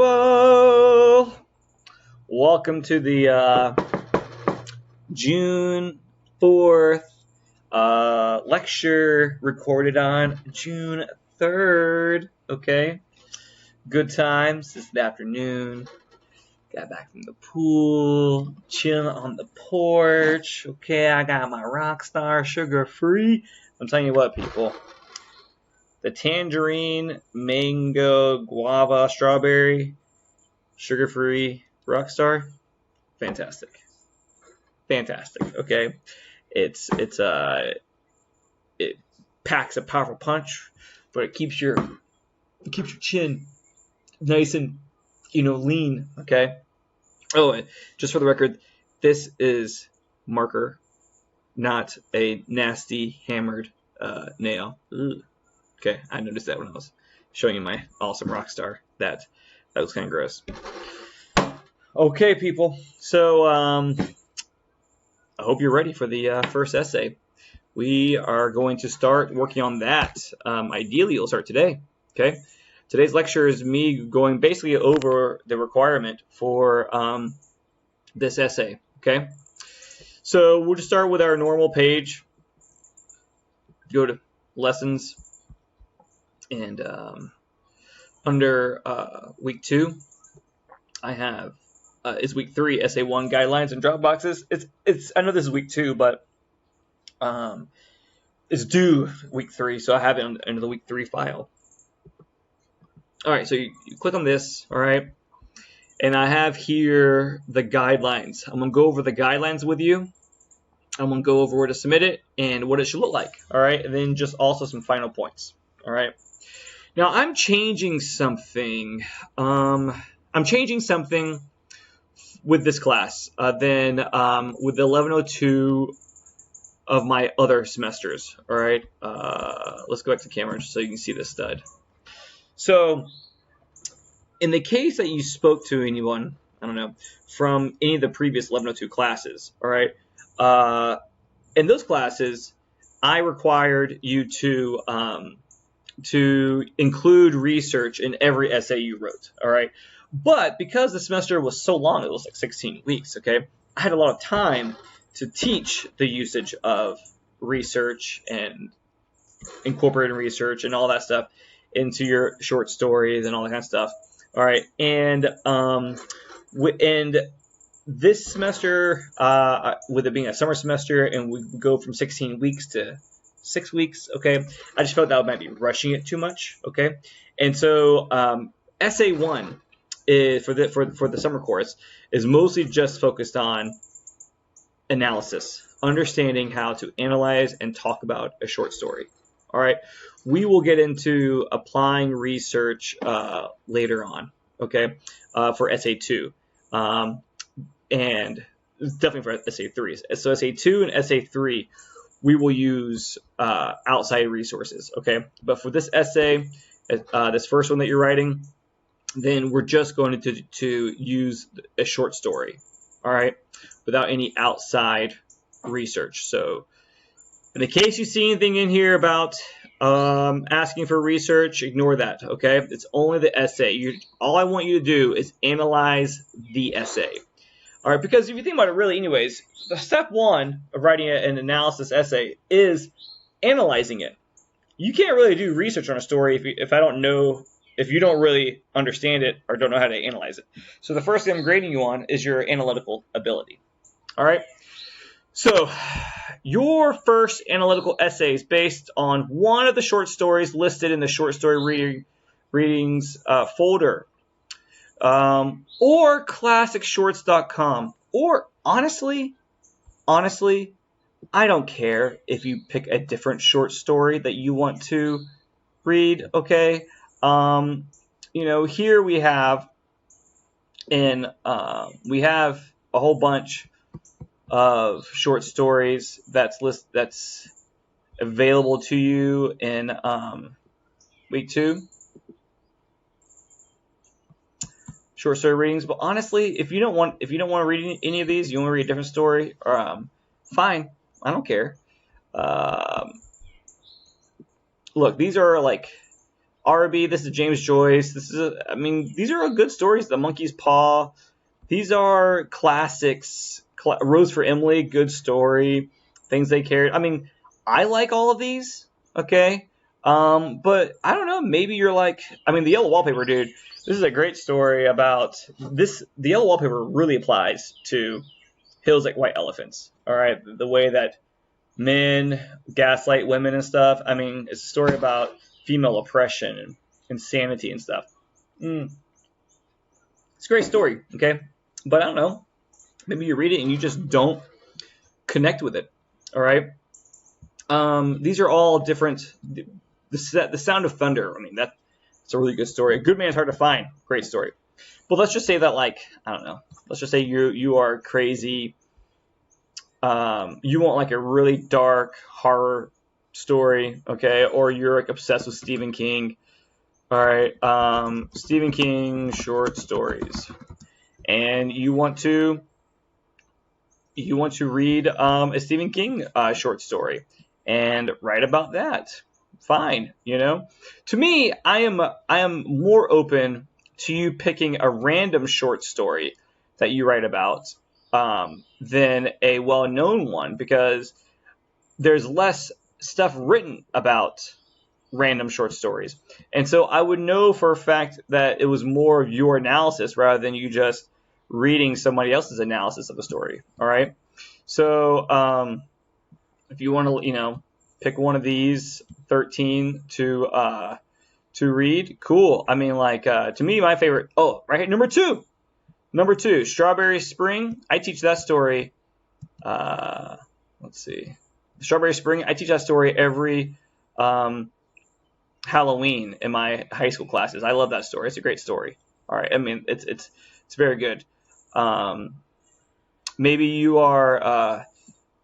people! Welcome to the June 4th lecture recorded on June 3rd. Okay, good times. It's the afternoon. Got back from the pool, chilling on the porch. Okay, I got my Rockstar sugar-free. I'm telling you what, people. The tangerine, mango, guava, strawberry, sugar-free Rockstar, fantastic, fantastic. Okay, it packs a powerful punch, but it keeps your chin nice and lean. Okay. Oh, and just for the record, this is marker, not a nasty hammered nail. Ugh. Okay, I noticed that when I was showing you my awesome Rockstar. That was kind of gross. Okay, people. So I hope you're ready for the first essay. We are going to start working on that. Ideally, you'll start today. Okay. Today's lecture is me going basically over the requirement for this essay. Okay. So we'll just start with our normal page. Go to lessons. And under week 2, I have is week 3, essay 1, guidelines and drop boxes. It's I know this is week 2, but it's due week 3, so I have it under the week 3 file. All right, so you click on this, all right, and I have here the guidelines. I'm gonna go over the guidelines with you. I'm gonna go over where to submit it and what it should look like, all right, and then just also some final points, all right. Now I'm changing something. I'm changing something with this class than with the 1102 of my other semesters. All right. Let's go back to the camera so you can see this stud. So, in the case that you spoke to anyone, I don't know, from any of the previous 1102 classes, all right, in those classes, I required you to include research in every essay you wrote, all right? But because the semester was so long, it was like 16 weeks, okay? I had a lot of time to teach the usage of research and incorporating research and all that stuff into your short stories and all that kind of stuff, all right? And this semester, with it being a summer semester and we go from 16 weeks to 6 weeks, okay, I just felt that I might be rushing it too much, okay, and so essay 1 is for the summer course is mostly just focused on analysis, understanding how to analyze and talk about a short story. All right, we will get into applying research later on, okay, for essay 2, and definitely for essay 3. So essay 2 and essay 3. We will use outside resources, okay? But for this essay, this first one that you're writing, then we're just going to use a short story, all right, without any outside research. So in the case you see anything in here about asking for research, ignore that, okay? It's only the essay. All I want you to do is analyze the essay. All right, because if you think about it really anyways, the step 1 of writing an analysis essay is analyzing it. You can't really do research on a story if you don't really understand it or don't know how to analyze it. So the first thing I'm grading you on is your analytical ability. All right, so your first analytical essay is based on one of the short stories listed in the short story readings folder. Or classicshorts.com, or honestly, I don't care if you pick a different short story that you want to read, okay? Here we have we have a whole bunch of short stories that's available to you in week 2. Short story readings, but honestly, if you don't want to read any of these, you want to read a different story, fine, I don't care. Look, these are like RB, this is James Joyce. These are all good stories. The Monkey's Paw. These are classics. Rose for Emily, good story. Things They Carried. I like all of these. Okay. But I don't know. Maybe you're like, The Yellow Wallpaper, dude. This is a great story about this. The Yellow Wallpaper really applies to Hills Like White Elephants. All right. The way that men gaslight women and stuff. It's a story about female oppression and insanity and stuff. It's a great story, okay? But I don't know. Maybe you read it and you just don't connect with it, all right? These are all different. The Sound of Thunder, that's a really good story. A Good Man is Hard to Find, great story. But let's just say that, I don't know. Let's just say you are crazy. You want a really dark horror story, okay? Or you're obsessed with Stephen King. All right, Stephen King short stories, and you want to read a Stephen King short story and write about that. Fine, To me, I am more open to you picking a random short story that you write about than a well-known one, because there's less stuff written about random short stories. And so I would know for a fact that it was more of your analysis rather than you just reading somebody else's analysis of the story. All right. So if you want to, pick one of these 13 to read, cool. To me, my favorite. Oh, right here, number two, Strawberry Spring. I teach that story. Let's see. Strawberry Spring. I teach that story every Halloween in my high school classes. I love that story. It's a great story. All right. It's very good. Maybe you are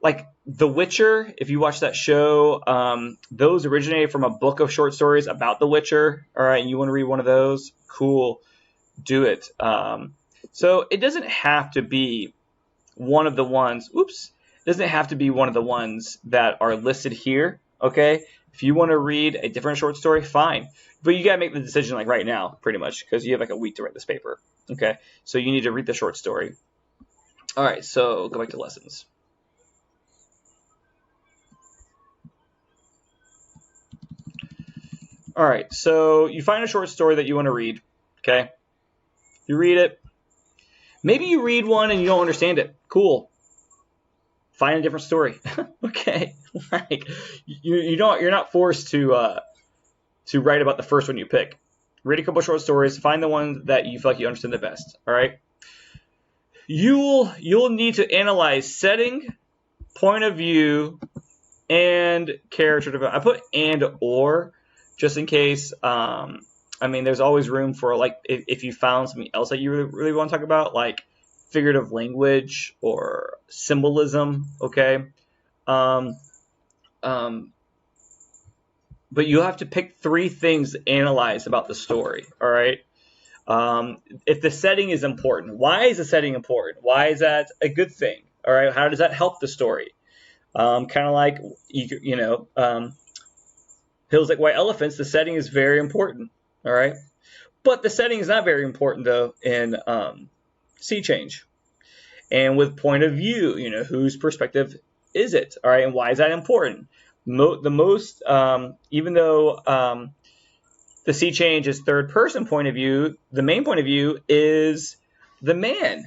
like The Witcher. If you watch that show, those originated from a book of short stories about The Witcher. All right. And you want to read one of those? Cool. Do it. So it doesn't have to be one of the ones. It doesn't have to be one of the ones that are listed here. Okay. If you want to read a different short story, fine. But you got to make the decision right now, pretty much, because you have a week to write this paper. Okay. So you need to read the short story. All right. So go back to lessons. All right. So you find a short story that you want to read. Okay. You read it. Maybe you read one and you don't understand it. Cool. Find a different story. Okay. You're not forced to write about the first one you pick. Read a couple short stories. Find the one that you feel like you understand the best. All right. You'll need to analyze setting, point of view, and character development. I put and or just in case. There's always room for if you found something else that you really want to talk about, like figurative language or symbolism. Okay. But you have to pick 3 things to analyze about the story. All right. If the setting is important, why is the setting important? Why is that a good thing? All right. How does that help the story? Kind of like, Hills Like White Elephants, the setting is very important. All right. But the setting is not very important, though, in Sea Change. And with point of view, whose perspective is it? All right. And why is that important? Even though the Sea Change is third person point of view, the main point of view is the man,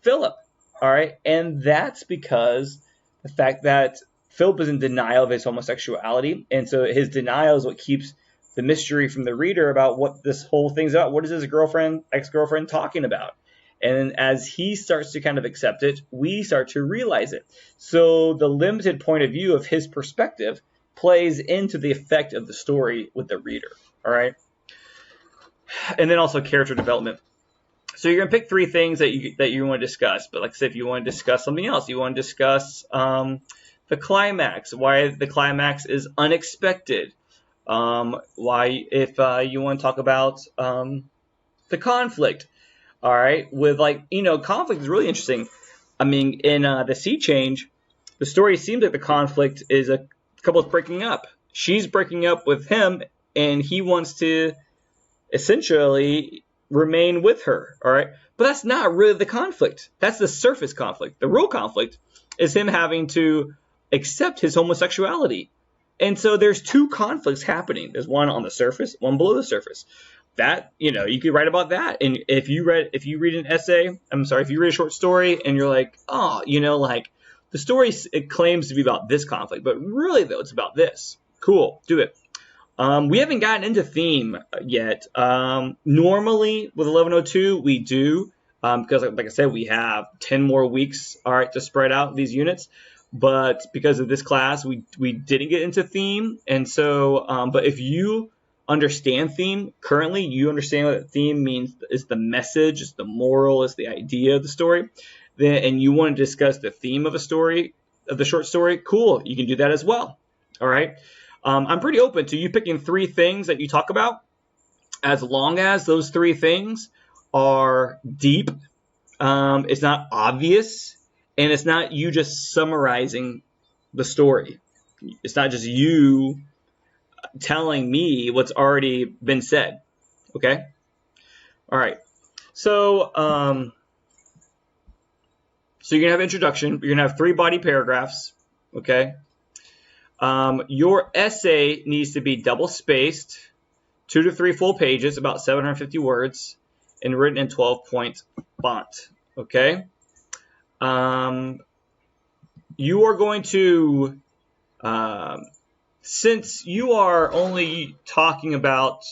Philip. All right. And that's because the fact that Philip is in denial of his homosexuality. And so his denial is what keeps the mystery from the reader about what this whole thing's about. What is his ex-girlfriend talking about? And as he starts to kind of accept it, we start to realize it. So the limited point of view of his perspective plays into the effect of the story with the reader. All right. And then also character development. So you're going to pick 3 things that you want to discuss. But like I said, if you want to discuss something else, you want to discuss the climax, why the climax is unexpected. Why, if you want to talk about the conflict, all right, with conflict is really interesting. In the Sea Change, the story seems like the conflict is a couple's breaking up. She's breaking up with him and he wants to essentially remain with her, all right? But that's not really the conflict. That's the surface conflict. The real conflict is him having to accept his homosexuality. And so there's two conflicts happening. There's one on the surface, one below the surface. That, you could write about that. And if you read if you read a short story and you're like, oh, like the story, it claims to be about this conflict, but really though, it's about this. Cool, do it. We haven't gotten into theme yet. Normally with 1102 we do, because like I said, we have 10 more weeks, all right, to spread out these units. But because of this class, we didn't get into theme. And so, but if you understand theme currently, you understand what theme means, is the message, is the moral, is the idea of the story, and you want to discuss the theme of a story, of the short story, cool, you can do that as well. All right. I'm pretty open to you picking 3 things that you talk about, as long as those 3 things are deep, it's not obvious, and it's not you just summarizing the story. It's not just you telling me what's already been said. Okay? All right. So, so you're going to have introduction. You're going to have 3 body paragraphs. Okay? Your essay needs to be double spaced, 2 to 3 full pages, about 750 words, and written in 12-point font. Okay? You are going to, since you are only talking about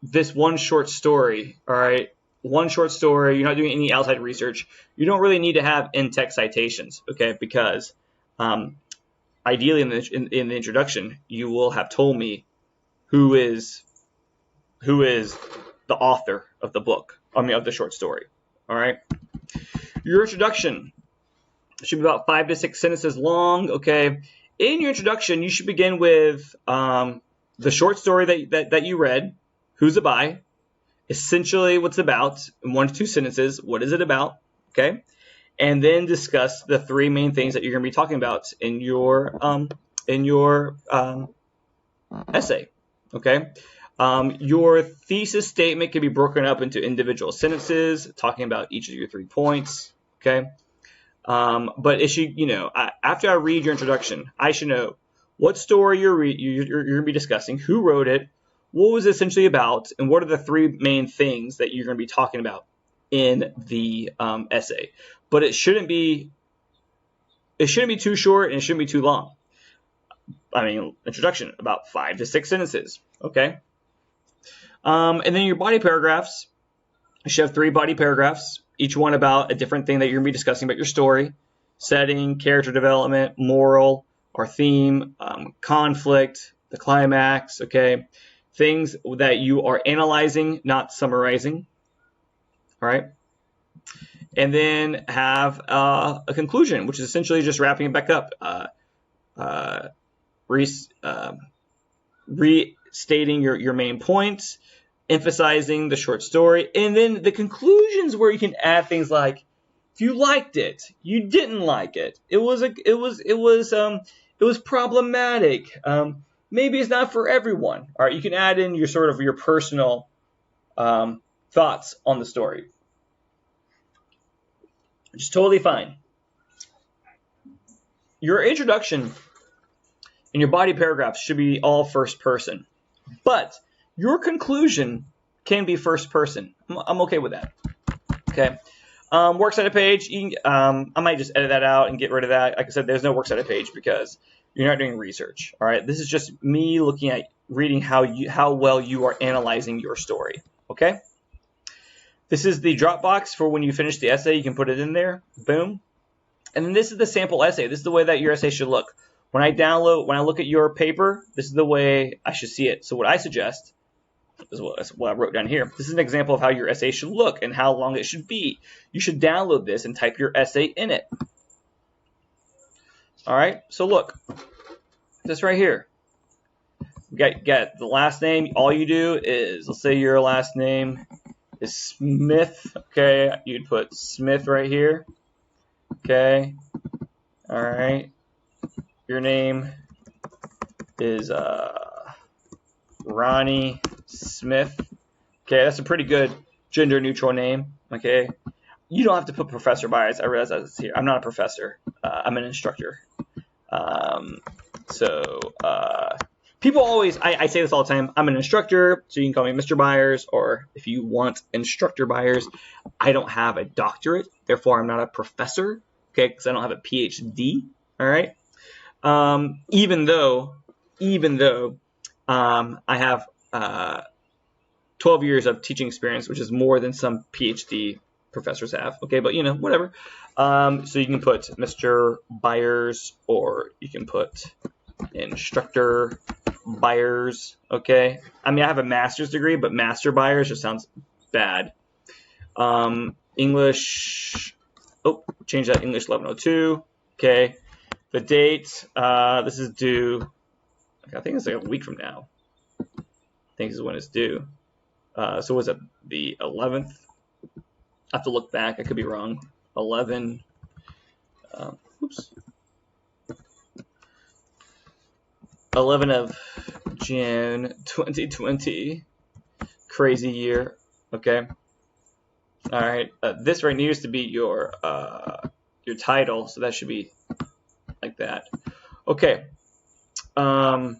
this one short story, all right, one short story, you're not doing any outside research, you don't really need to have in-text citations, okay, because ideally in the introduction, you will have told me who is the author of the book, of the short story, all right? Your introduction should be about 5 to 6 sentences long, okay? In your introduction, you should begin with the short story that you read, who's it by, essentially what's it about, in 1 to 2 sentences, what is it about, okay? And then discuss the 3 main things that you're going to be talking about in your essay, okay? Your thesis statement can be broken up into individual sentences, talking about each of your 3 points, okay? But it should, after I read your introduction, I should know what story you're going to be discussing, who wrote it, what was it essentially about, and what are the 3 main things that you're going to be talking about in the essay. But it shouldn't be too short, and it shouldn't be too long. Introduction, about 5 to 6 sentences, okay? And then your body paragraphs, you should have 3 body paragraphs, each one about a different thing that you're going to be discussing about your story: setting, character development, moral or theme, conflict, the climax, okay? Things that you are analyzing, not summarizing, all right? And then have a conclusion, which is essentially just wrapping it back up, restating your main points, emphasizing the short story, and then the conclusions where you can add things like, if you liked it, you didn't like it, it was problematic, maybe it's not for everyone. All right, you can add in your personal thoughts on the story, which is totally fine. Your introduction and your body paragraphs should be all first person, but your conclusion can be first person. I'm okay with that. Okay. Works cited page. I might just edit that out and get rid of that. Like I said, there's no works cited page because you're not doing research. All right. This is just me looking at reading how well you are analyzing your story. Okay. This is the Dropbox for when you finish the essay. You can put it in there. Boom. And then this is the sample essay. This is the way that your essay should look. When I look at your paper, this is the way I should see it. So what I suggest is what I wrote down here. This is an example of how your essay should look and how long it should be. You should download this and type your essay in it. All right, so look, this right here. You got the last name. All you do is, let's say your last name is Smith. Okay, you'd put Smith right here. Okay, all right. Your name is Ronnie Smith. Okay, that's a pretty good gender-neutral name. Okay, you don't have to put Professor Byers. I realize that's here. I'm not a professor. I'm an instructor. People always, I say this all the time, I'm an instructor, so you can call me Mr. Byers, or if you want Instructor Byers. I don't have a doctorate, therefore I'm not a professor, okay, because I don't have a PhD, all right? Even though I have 12 years of teaching experience, which is more than some PhD professors have, okay, but whatever. So you can put Mr. Byers, or you can put Instructor Byers, okay? I mean, I have a master's degree, but Master Byers just sounds bad. English, change that, English 1102, okay? The date, this is due, I think it's like a week from now. I think this is when it's due. So was it the 11th? I have to look back, I could be wrong. 11 of June 2020. Crazy year. Okay. All right. This right needs to be your title, so that should be like that. Okay. And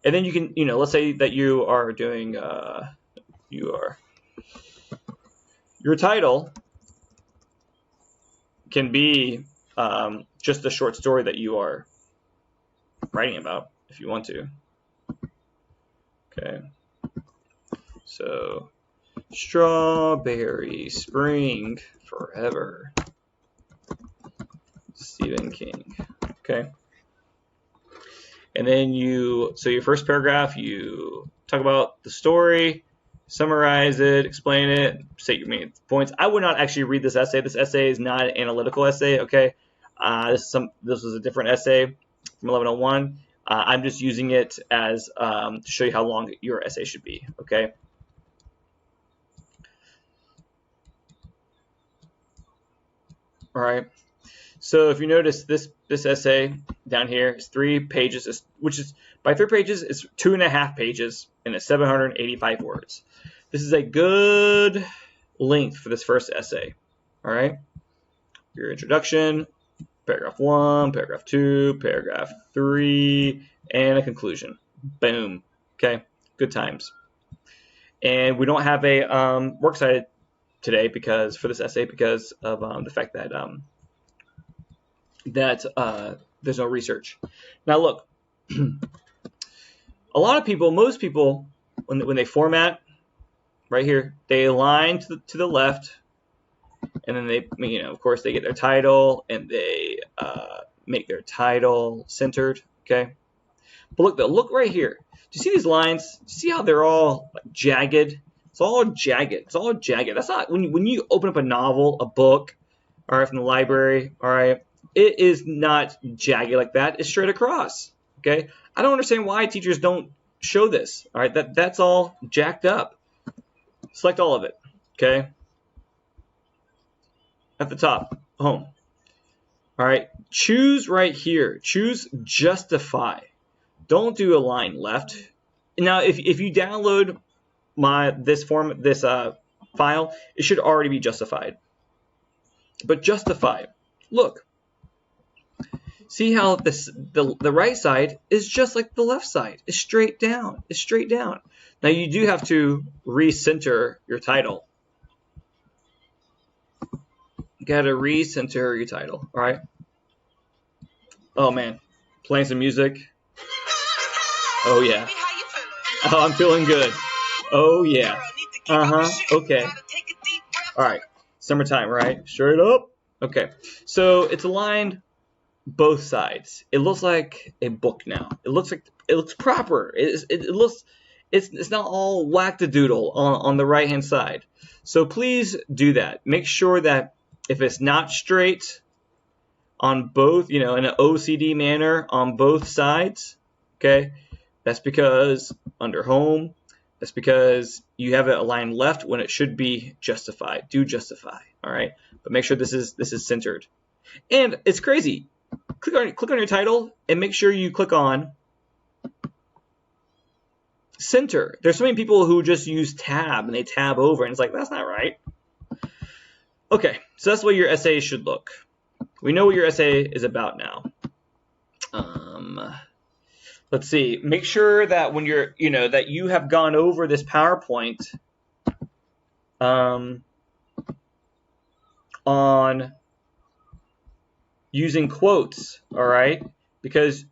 then you can, let's say that you are doing your title can be just a short story that you are writing about, if you want to. Okay. So, Strawberry Spring Forever. Stephen King. Okay. And then so your first paragraph, you talk about the story, summarize it, explain it, state your main points. I would not actually read this essay. This essay is not an analytical essay, okay? This was a different essay from 1101. I'm just using it as to show you how long your essay should be, okay? All right. So if you notice, this essay down here is 3 pages, which is, by 3 pages, it's 2.5 pages, and it's 785 words. This is a good length for this first essay, all right? Your introduction, paragraph 1, paragraph 2, paragraph 3, and a conclusion. Boom. Okay, good times. And we don't have a works cited today for this essay because of the fact that there's no research. Now look, a lot of people, most people, when they format right here, they align to the left, and then they, of course, they get their title and they make their title centered. Okay, but look right here. Do you see these lines? Do you see how they're all like jagged? It's all jagged. It's all jagged. That's not when you open up a novel, a book, all right, from the library. All right, it is not jagged like that. It's straight across. Okay, I don't understand why teachers don't show this. All right, that's all jacked up. Select all of it. Okay. At the top, home. All right, choose right here. Choose justify. Don't do align left. Now, if you download this file, it should already be justified. But justify. Look. See how the right side is just like the left side. It's straight down. It's straight down. Now you do have to recenter your title. You gotta recenter your title, all right? Oh man, playing some music. Oh yeah. Oh, I'm feeling good. Oh yeah. Okay. All right. Summertime, right? Straight up. Okay. So it's aligned both sides. It looks like a book now. It looks proper. It's not all whack-a-doodle on the right hand side. So please do that. Make sure that if it's not straight on both, in an OCD manner on both sides, okay, that's because under home, that's because you have it aligned left when it should be justified. Do justify, all right? But make sure this is centered. And it's crazy. click on your title and make sure you click on center. There's so many people who just use tab and they tab over, and it's like, that's not right. Okay, so that's the way your essay should look. We know what your essay is about now. Let's see. Make sure that when you're, that you have gone over this PowerPoint on using quotes, all right? Because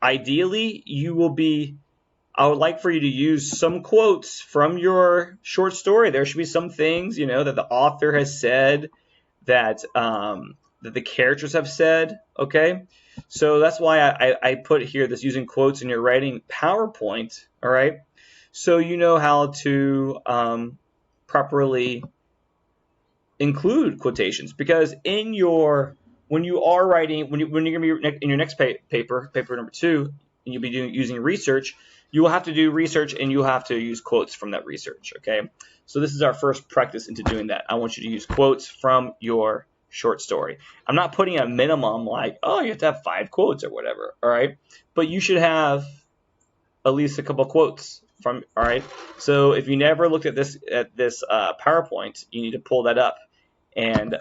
ideally, I would like for you to use some quotes from your short story. There should be some things, that the author has said, that the characters have said, okay? So that's why I put here this using quotes in your writing PowerPoint, all right? So you know how to properly include quotations, because when you are writing, when you're going to be in your next paper number 2, and you'll be using research, you will have to do research and you'll have to use quotes from that research, okay? So this is our first practice into doing that. I want you to use quotes from your short story. I'm not putting a minimum like, oh, you have to have 5 quotes or whatever, all right? But you should have at least a couple quotes from, all right? So if you never looked at this PowerPoint, you need to pull that up and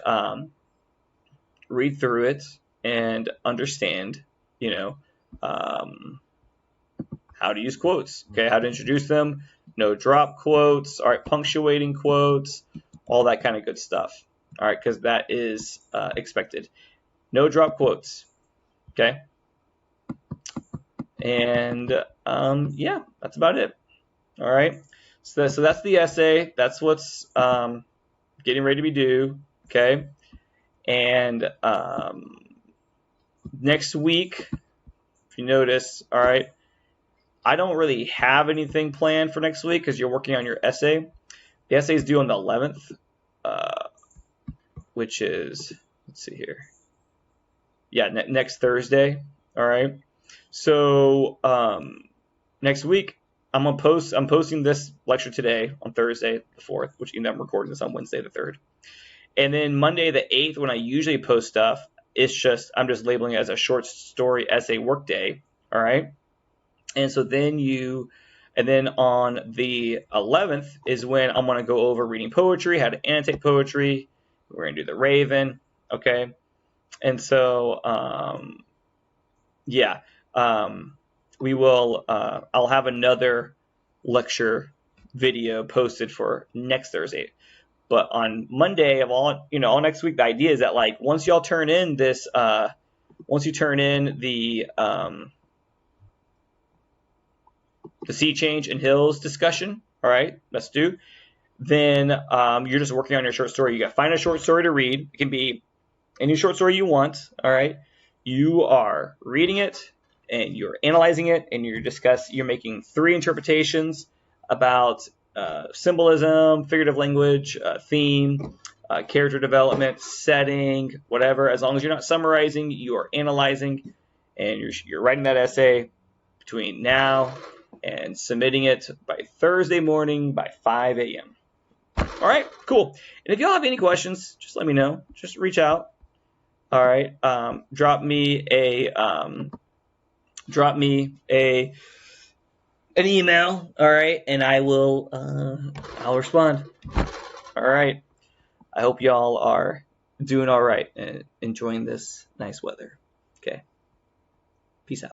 read through it and understand, how to use quotes, okay? How to introduce them, no drop quotes, all right, punctuating quotes, all that kind of good stuff, all right, because that is expected. No drop quotes, okay? And yeah, that's about it, all right? So that's the essay. That's what's getting ready to be due, okay? And next week, if you notice, all right, I don't really have anything planned for next week because you're working on your essay. The essay is due on the 11th, which is, let's see here. Yeah, next Thursday, all right? So next week, I'm posting this lecture today on Thursday the 4th, which I'm recording this on Wednesday the 3rd. And then Monday the 8th, when I usually post stuff, I'm just labeling it as a short story essay workday, all right? And so then on the 11th is when I'm going to go over reading poetry, how to annotate poetry. We're going to do the Raven, okay? And so, yeah, we will. I'll have another lecture video posted for next Thursday. But on Monday of all next week, the idea is that like once you turn in the sea change and hills discussion, all right, that's due. Then you're just working on your short story. You got to find a short story to read. It can be any short story you want, all right. You are reading it and you're analyzing it and you're making 3 interpretations about symbolism, figurative language, theme, character development, setting, whatever. As long as you're not summarizing, you are analyzing, and you're writing that essay between now and submitting it by Thursday morning by 5 a.m. All right, cool. And if y'all have any questions, just let me know. Just reach out. All right, drop me an email, all right, and I'll respond. All right. I hope y'all are doing all right and enjoying this nice weather. Okay. Peace out.